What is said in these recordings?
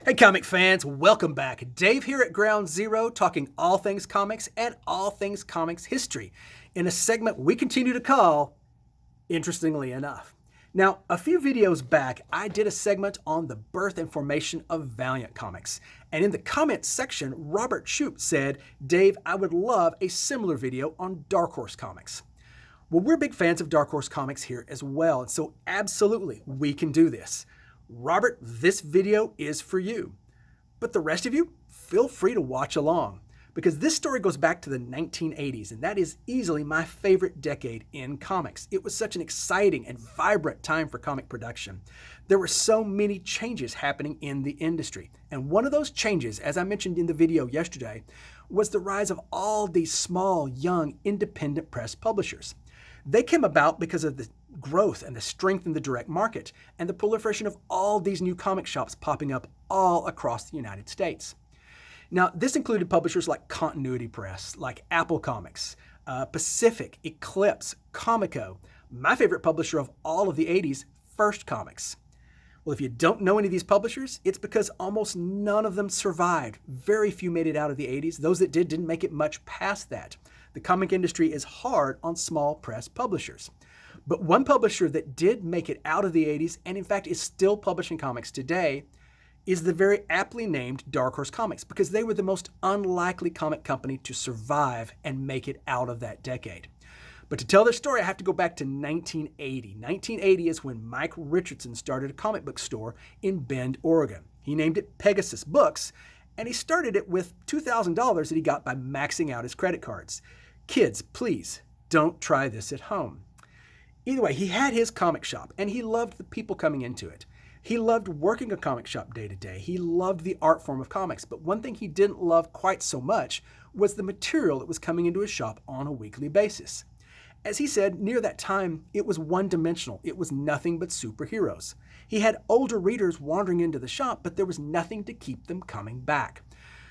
Hey comic fans, welcome back. Dave here at Ground Zero, talking all things comics and all things comics history in a segment we continue to call Interestingly Enough. Now, a few videos back, I did a segment on the birth and formation of Valiant Comics. And in the comments section, Robert Shoup said, Dave, I would love a similar video on Dark Horse Comics. Well, we're big fans of Dark Horse Comics here as well, and so absolutely, we can do this. Robert, this video is for you. But the rest of you, feel free to watch along, because this story goes back to the 1980s, and that is easily my favorite decade in comics. It was such an exciting and vibrant time for comic production. There were so many changes happening in the industry, and one of those changes, as I mentioned in the video yesterday, was the rise of all these small, young, independent press publishers. They came about because of the growth and the strength in the direct market and the proliferation of all these new comic shops popping up all across the United States. Now, this included publishers like Continuity Press, like Apple Comics, Pacific, Eclipse, Comico, my favorite publisher of all of the 80s, First Comics. Well, if you don't know any of these publishers, it's because almost none of them survived. Very few made it out of the 80s. Those that did didn't make it much past that. The comic industry is hard on small press publishers. But one publisher that did make it out of the 80s, and in fact is still publishing comics today, is the very aptly named Dark Horse Comics, because they were the most unlikely comic company to survive and make it out of that decade. But to tell their story, I have to go back to 1980. 1980 is when Mike Richardson started a comic book store in Bend, Oregon. He named it Pegasus Books, and he started it with $2,000 that he got by maxing out his credit cards. Kids, please don't try this at home. Either way, he had his comic shop, and he loved the people coming into it. He loved working a comic shop day to day. He loved the art form of comics, but one thing he didn't love quite so much was the material that was coming into his shop on a weekly basis. As he said, near that time, it was one-dimensional. It was nothing but superheroes. He had older readers wandering into the shop, but there was nothing to keep them coming back.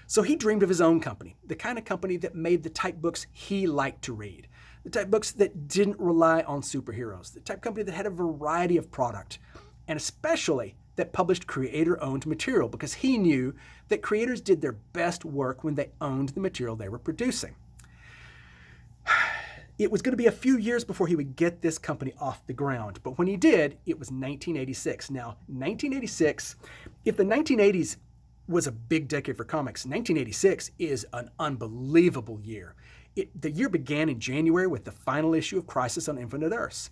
So he dreamed of his own company, the kind of company that made the type books he liked to read, the type books that didn't rely on superheroes, the type company that had a variety of product, and especially that published creator-owned material, because he knew that creators did their best work when they owned the material they were producing. It was going to be a few years before he would get this company off the ground, but when he did, it was 1986. Now, 1986, if the 1980s was a big decade for comics, 1986 is an unbelievable year. The year began in January with the final issue of Crisis on Infinite Earths.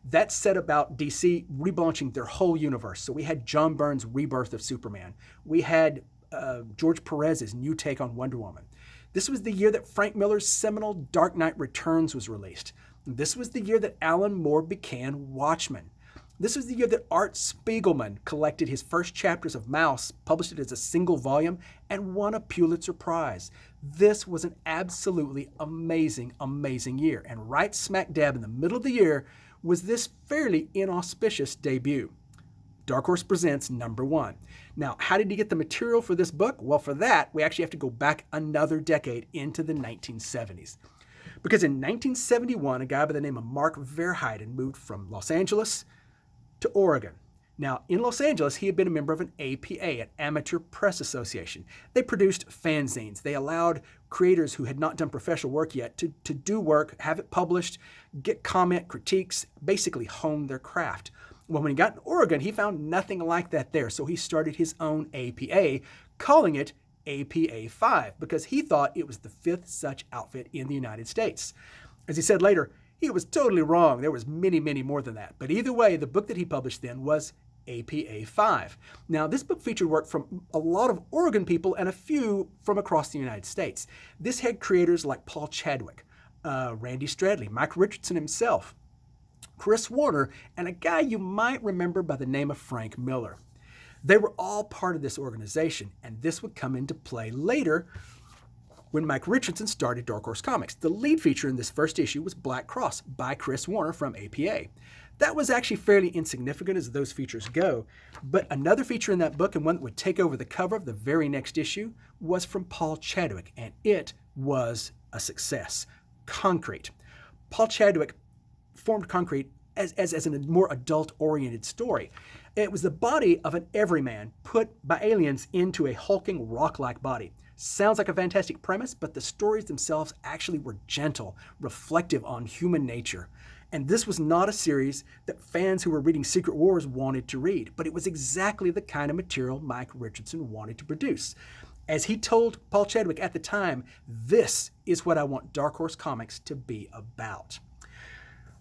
That set about DC relaunching their whole universe. So we had John Byrne's rebirth of Superman. We had George Perez's new take on Wonder Woman. This was the year that Frank Miller's seminal Dark Knight Returns was released. This was the year that Alan Moore began Watchmen. This was the year that Art Spiegelman collected his first chapters of Mouse, published it as a single volume, and won a Pulitzer Prize. This was an absolutely amazing, amazing year. And right smack dab in the middle of the year was this fairly inauspicious debut. Dark Horse Presents #1. Now, how did he get the material for this book? Well, for that, we actually have to go back another decade into the 1970s. Because in 1971, a guy by the name of Mark Verheiden moved from Los Angeles to Oregon. Now, in Los Angeles, he had been a member of an APA, an Amateur Press Association. They produced fanzines. They allowed creators who had not done professional work yet to do work, have it published, get comment, critiques, basically hone their craft. Well, when he got in Oregon, he found nothing like that there, so he started his own APA, calling it APA 5, because he thought it was the fifth such outfit in the United States. As he said later, he was totally wrong. There was many, many more than that. But either way, the book that he published then was APA 5. Now, this book featured work from a lot of Oregon people and a few from across the United States. This had creators like Paul Chadwick, Randy Stradley, Mike Richardson himself, Chris Warner, and a guy you might remember by the name of Frank Miller. They were all part of this organization, and this would come into play later when Mike Richardson started Dark Horse Comics. The lead feature in this first issue was Black Cross by Chris Warner from APA. That was actually fairly insignificant as those features go, but another feature in that book, and one that would take over the cover of the very next issue, was from Paul Chadwick, and it was a success. Concrete. Paul Chadwick formed Concrete as a more adult-oriented story. It was the body of an everyman put by aliens into a hulking rock-like body. Sounds like a fantastic premise, but the stories themselves actually were gentle, reflective on human nature. And this was not a series that fans who were reading Secret Wars wanted to read, but it was exactly the kind of material Mike Richardson wanted to produce. As he told Paul Chadwick at the time, this is what I want Dark Horse Comics to be about.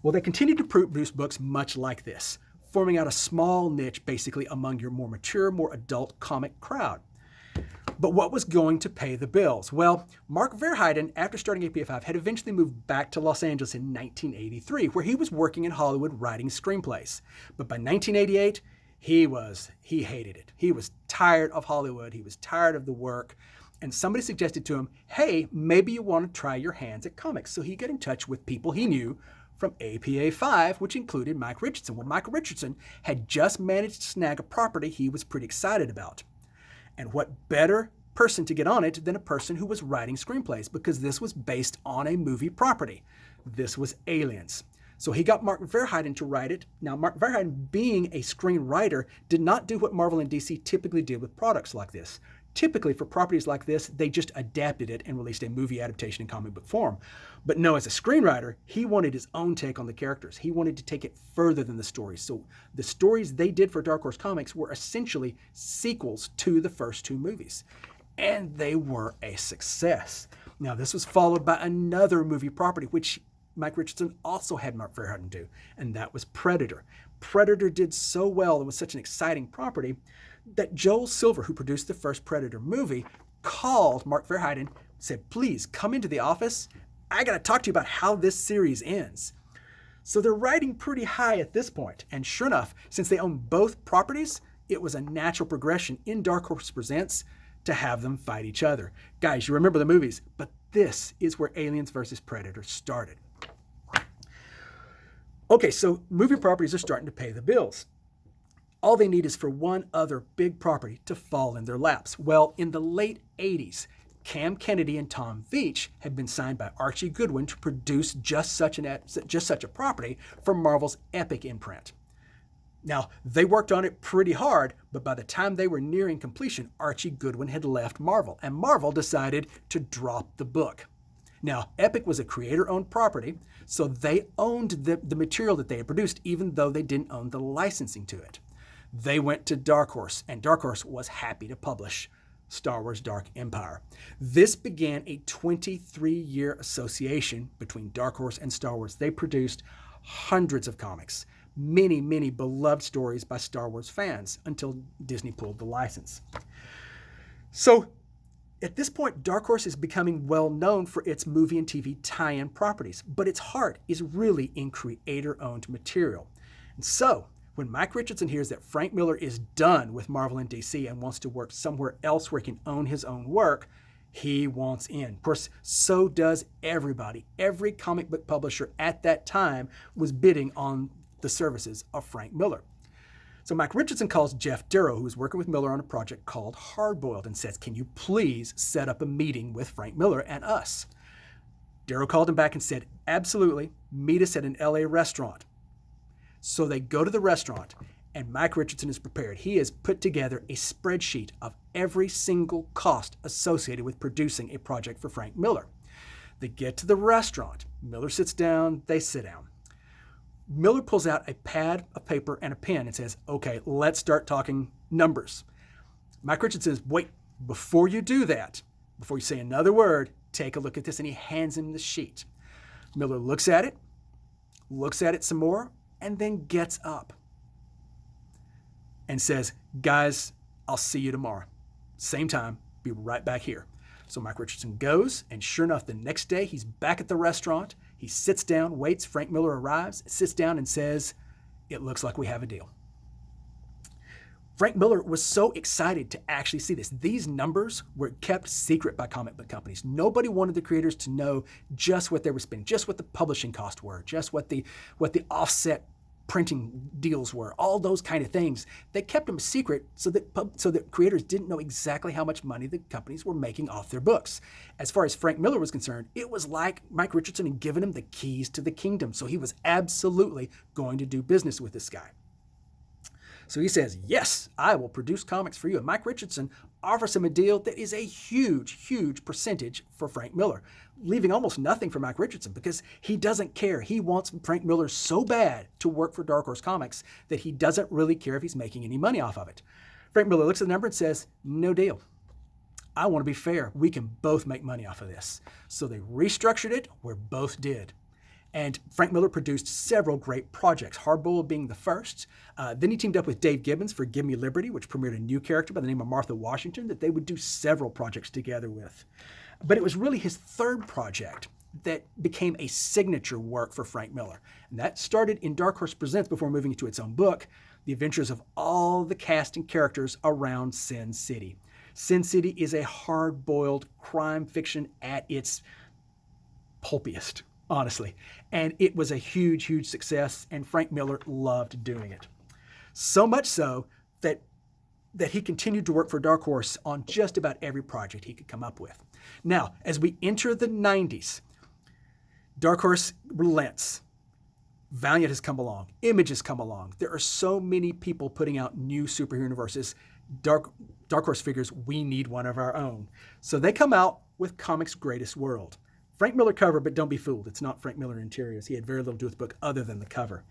Well, they continued to produce books much like this, forming out a small niche basically among your more mature, more adult comic crowd. But what was going to pay the bills? Well, Mark Verheiden, after starting APA5, had eventually moved back to Los Angeles in 1983, where he was working in Hollywood writing screenplays. But by 1988, he hated it. He was tired of Hollywood. He was tired of the work. And somebody suggested to him, hey, maybe you want to try your hands at comics. So he got in touch with people he knew from APA5, which included Mike Richardson. Well, Mike Richardson had just managed to snag a property he was pretty excited about. And what better person to get on it than a person who was writing screenplays, because this was based on a movie property. This was Aliens. So he got Mark Verheiden to write it. Now, Mark Verheiden, being a screenwriter, did not do what Marvel and DC typically did with products like this. Typically, for properties like this, they just adapted it and released a movie adaptation in comic book form. But no, as a screenwriter, he wanted his own take on the characters. He wanted to take it further than the stories. So the stories they did for Dark Horse Comics were essentially sequels to the first two movies. And they were a success. Now, this was followed by another movie property, which Mike Richardson also had Mark Verheiden do, and that was Predator. Predator did so well, it was such an exciting property, that Joel Silver, who produced the first Predator movie, called Mark Verheiden, said, please come into the office. I got to talk to you about how this series ends. So they're riding pretty high at this point. And sure enough, since they own both properties, it was a natural progression in Dark Horse Presents to have them fight each other. Guys, you remember the movies, but this is where Aliens versus Predator started. Okay, so movie properties are starting to pay the bills. All they need is for one other big property to fall in their laps. Well, in the late 80s, Cam Kennedy and Tom Veitch had been signed by Archie Goodwin to produce just such a property for Marvel's Epic imprint. Now, they worked on it pretty hard, but by the time they were nearing completion, Archie Goodwin had left Marvel, and Marvel decided to drop the book. Now, Epic was a creator-owned property, so they owned the material that they had produced, even though they didn't own the licensing to it. They went to Dark Horse, and Dark Horse was happy to publish Star Wars Dark Empire. This began a 23-year association between Dark Horse and Star Wars. They produced hundreds of comics, many, many beloved stories by Star Wars fans, until Disney pulled the license. So, at this point, Dark Horse is becoming well known for its movie and TV tie-in properties, but its heart is really in creator-owned material. And so, when Mike Richardson hears that Frank Miller is done with Marvel and DC and wants to work somewhere else where he can own his own work, he wants in. Of course, so does everybody. Every comic book publisher at that time was bidding on the services of Frank Miller. So Mike Richardson calls Jeff Darrow, who was working with Miller on a project called Hardboiled, and says, can you please set up a meeting with Frank Miller and us? Darrow called him back and said, absolutely, meet us at an LA restaurant. So they go to the restaurant, and Mike Richardson is prepared. He has put together a spreadsheet of every single cost associated with producing a project for Frank Miller. They get to the restaurant. Miller sits down. They sit down. Miller pulls out a pad, a paper, and a pen and says, okay, let's start talking numbers. Mike Richardson says, wait, before you do that, before you say another word, take a look at this, and he hands him the sheet. Miller looks at it some more, and then gets up and says, guys, I'll see you tomorrow. Same time, be right back here. So Mike Richardson goes, and sure enough, the next day he's back at the restaurant. He sits down, waits. Frank Miller arrives, sits down and says, it looks like we have a deal. Frank Miller was so excited to actually see this. These numbers were kept secret by comic book companies. Nobody wanted the creators to know just what they were spending, just what the publishing costs were, just what the offset printing deals were, all those kind of things. They kept them secret so that creators didn't know exactly how much money the companies were making off their books. As far as Frank Miller was concerned, it was like Mike Richardson had given him the keys to the kingdom, so he was absolutely going to do business with this guy. So he says, yes, I will produce comics for you. And Mike Richardson offers him a deal that is a huge, huge percentage for Frank Miller, leaving almost nothing for Mike Richardson because he doesn't care. He wants Frank Miller so bad to work for Dark Horse Comics that he doesn't really care if he's making any money off of it. Frank Miller looks at the number and says, no deal. I want to be fair. We can both make money off of this. So they restructured it where both did. And Frank Miller produced several great projects, Hardboiled being the first. Then he teamed up with Dave Gibbons for Give Me Liberty, which premiered a new character by the name of Martha Washington that they would do several projects together with. But it was really his third project that became a signature work for Frank Miller. And that started in Dark Horse Presents before moving to its own book, The Adventures of all the cast and characters around Sin City. Sin City is a hard-boiled crime fiction at its pulpiest, honestly. And it was a huge, huge success, and Frank Miller loved doing it. So much so that he continued to work for Dark Horse on just about every project he could come up with. Now, as we enter the 90s, Dark Horse relents. Valiant has come along. Image has come along. There are so many people putting out new superhero universes. Dark Horse figures, we need one of our own. So they come out with Comics Greatest World. Frank Miller cover, but don't be fooled. It's not Frank Miller interiors. He had very little to do with the book other than the cover.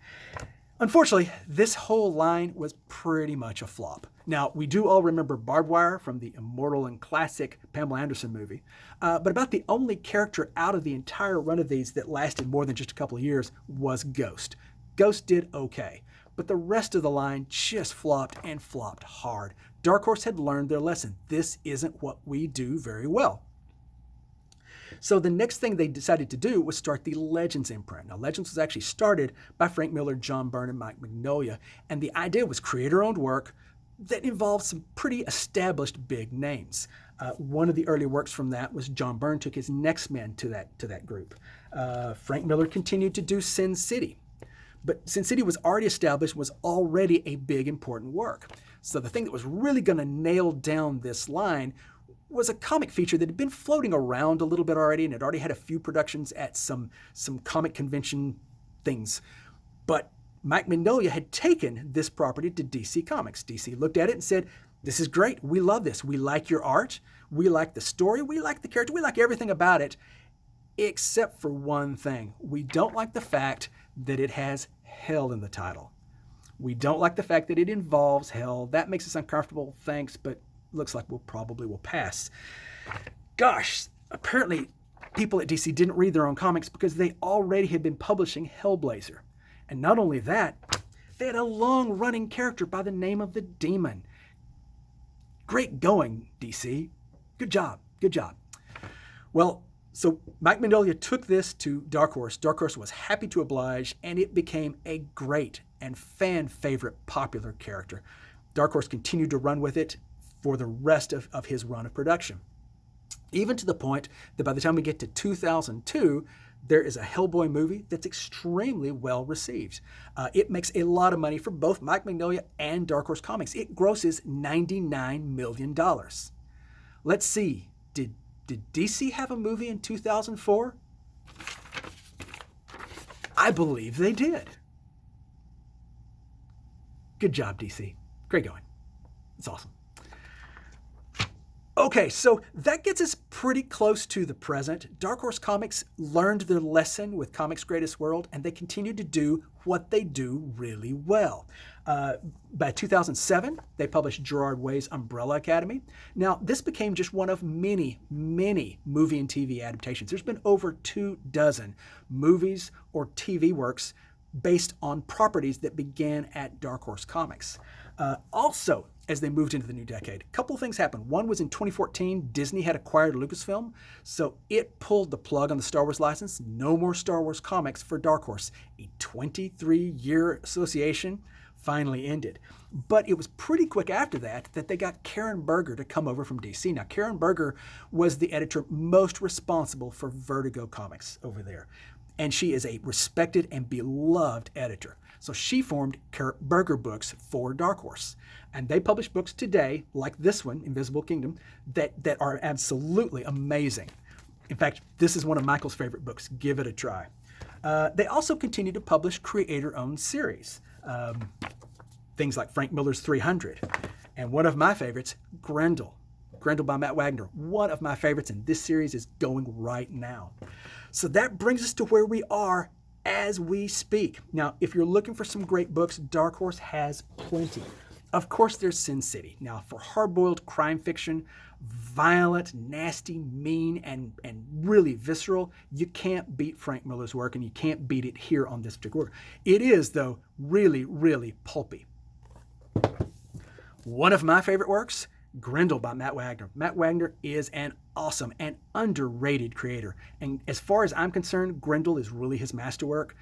Unfortunately, this whole line was pretty much a flop. Now, we do all remember Barbed Wire from the immortal and classic Pamela Anderson movie, but about the only character out of the entire run of these that lasted more than just a couple of years was Ghost. Ghost did okay, but the rest of the line just flopped and flopped hard. Dark Horse had learned their lesson. This isn't what we do very well. So the next thing they decided to do was start the Legends imprint. Now, Legends was actually started by Frank Miller, John Byrne, and Mike Mignola, and the idea was creator-owned work that involved some pretty established big names. One of the early works from that was John Byrne took his next men to that group. Frank Miller continued to do Sin City. But Sin City was already established, was already a big, important work. So the thing that was really going to nail down this line was a comic feature that had been floating around a little bit already, and it already had a few productions at some comic convention things. But Mike Mignola had taken this property to DC Comics. DC looked at it and said, this is great. We love this. We like your art. We like the story. We like the character. We like everything about it, except for one thing. We don't like the fact that it has hell in the title. We don't like the fact that it involves hell. That makes us uncomfortable, thanks, but looks like we'll pass. Gosh, apparently people at DC didn't read their own comics because they already had been publishing Hellblazer. And not only that, they had a long-running character by the name of the Demon. Great going, DC. Good job. Good job. Well, so Mike Mignola took this to Dark Horse. Dark Horse was happy to oblige, and it became a great and fan-favorite popular character. Dark Horse continued to run with it for the rest of his run of production. Even to the point that by the time we get to 2002, there is a Hellboy movie that's extremely well received. It makes a lot of money for both Mike Mignola and Dark Horse Comics. It grosses $99 million. Let's see, did DC have a movie in 2004? I believe they did. Good job, DC. Great going. It's awesome. Okay, so that gets us pretty close to the present. Dark Horse Comics learned their lesson with Comics Greatest World, and they continue to do what they do really well. By 2007, they published Gerard Way's Umbrella Academy. Now, this became just one of many, many movie and TV adaptations. There's been over 24 movies or TV works based on properties that began at Dark Horse Comics. Also, as they moved into the new decade, a couple of things happened. One was in 2014, Disney had acquired Lucasfilm, so it pulled the plug on the Star Wars license. No more Star Wars comics for Dark Horse. A 23-year association finally ended. But it was pretty quick after that they got Karen Berger to come over from DC. Now, Karen Berger was the editor most responsible for Vertigo Comics over there. And she is a respected and beloved editor. So she formed Berger Books for Dark Horse. And they publish books today, like this one, Invisible Kingdom, that are absolutely amazing. In fact, this is one of Michael's favorite books. Give it a try. They also continue to publish creator-owned series. things like Frank Miller's 300. And one of my favorites, Grendel. Grendel by Matt Wagner. One of my favorites, and this series is going right now. So that brings us to where we are as we speak. Now, if you're looking for some great books, Dark Horse has plenty. Of course, there's Sin City. Now, for hard-boiled crime fiction, violent, nasty, mean, and really visceral, you can't beat Frank Miller's work, and you can't beat it here on this particular work. It is, though, really, really pulpy. One of my favorite works, Grendel by Matt Wagner. Matt Wagner is an awesome and underrated creator. And as far as I'm concerned, Grendel is really his masterwork.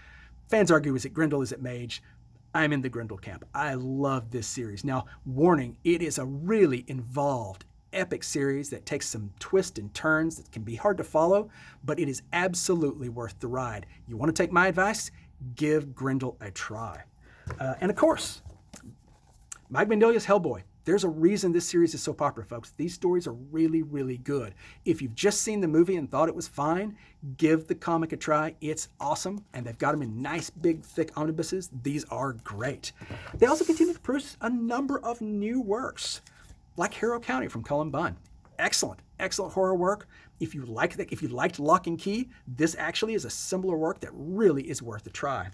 Fans argue, is it Grendel, is it Mage? I'm in the Grendel camp. I love this series. Now, warning, it is a really involved, epic series that takes some twists and turns that can be hard to follow, but it is absolutely worth the ride. You want to take my advice? Give Grendel a try. And of course, Mike Mandiglia's Hellboy. There's a reason this series is so popular, folks. These stories are really, really good. If you've just seen the movie and thought it was fine, give the comic a try. It's awesome, and they've got them in nice, big, thick omnibuses. These are great. They also continue to produce a number of new works, like Harrow County from Cullen Bunn. Excellent, excellent horror work. If you liked Lock and Key, this actually is a similar work that really is worth a try.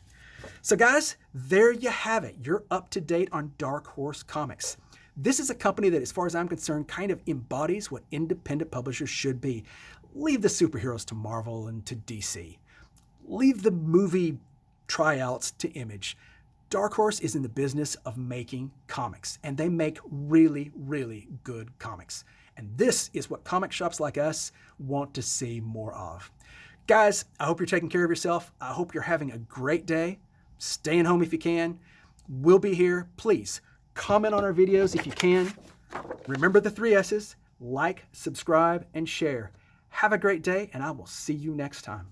So guys, there you have it. You're up to date on Dark Horse Comics. This is a company that, as far as I'm concerned, kind of embodies what independent publishers should be. Leave the superheroes to Marvel and to DC. Leave the movie tryouts to Image. Dark Horse is in the business of making comics, and they make really, really good comics. And this is what comic shops like us want to see more of. Guys, I hope you're taking care of yourself. I hope you're having a great day. Staying home if you can. We'll be here. Please comment on our videos if you can. Remember the 3 S's: like, subscribe, and share. Have a great day, and I will see you next time.